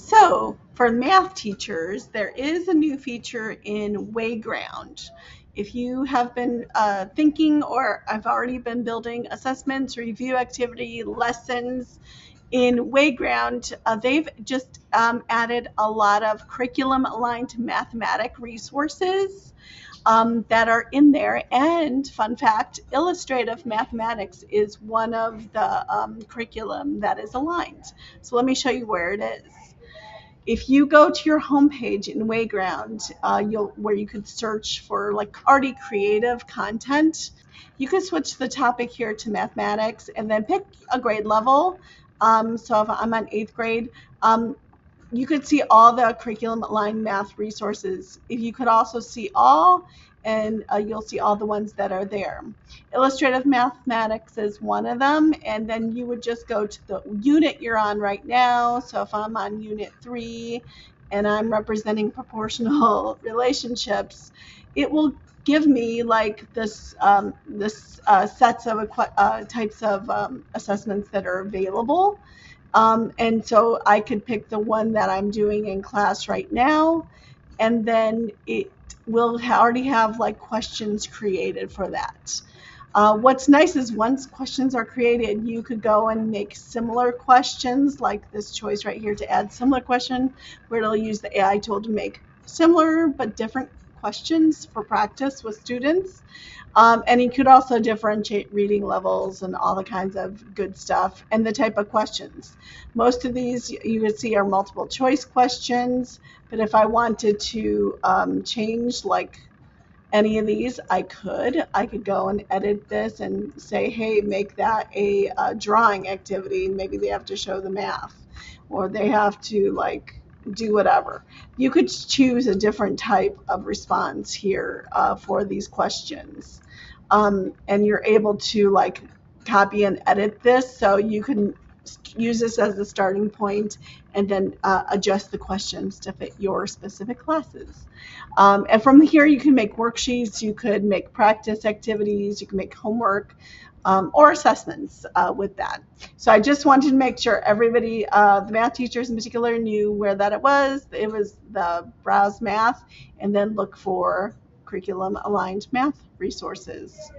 So, for math teachers, there is a new feature in Wayground. If you have been thinking or have already been building assessments, review activity, lessons in Wayground, they've just added a lot of curriculum aligned mathematic resources that are in there. And fun fact, illustrative mathematics is one of the curriculum that is aligned. So let me show you where it is. If you go to your homepage in Wayground, you'll where you could search for like already creative content. You could switch the topic here to mathematics and then pick a grade level. So if I'm on eighth grade, you could see all the curriculum aligned math resources. If you could also see all, and you'll see all the ones that are there. Illustrative mathematics is one of them, and then you would just go to the unit you're on right now. So if I'm on unit 3 and I'm representing proportional relationships, it will give me like this sets of types of assessments that are available, and so I could pick the one that I'm doing in class right now, and then it will already have like questions created for that. What's nice is once questions are created, you could go and make similar questions, like this choice right here to add similar question, where it'll use the AI tool to make similar but different questions for practice with students. And you could also differentiate reading levels and all the kinds of good stuff and the type of questions. Most of these you could see are multiple choice questions, but if I wanted to change like any of these, I could go and edit this and say, hey, make that a drawing activity. Maybe they have to show the math or they have to like do whatever. You could choose a different type of response here for these questions. And you're able to like copy and edit this so you can use this as a starting point and then adjust the questions to fit your specific classes. And from here, you can make worksheets, you could make practice activities, you can make homework, or assessments with that. So I just wanted to make sure everybody, the math teachers in particular, knew where that it was. It was the browse math and then look for curriculum aligned math resources.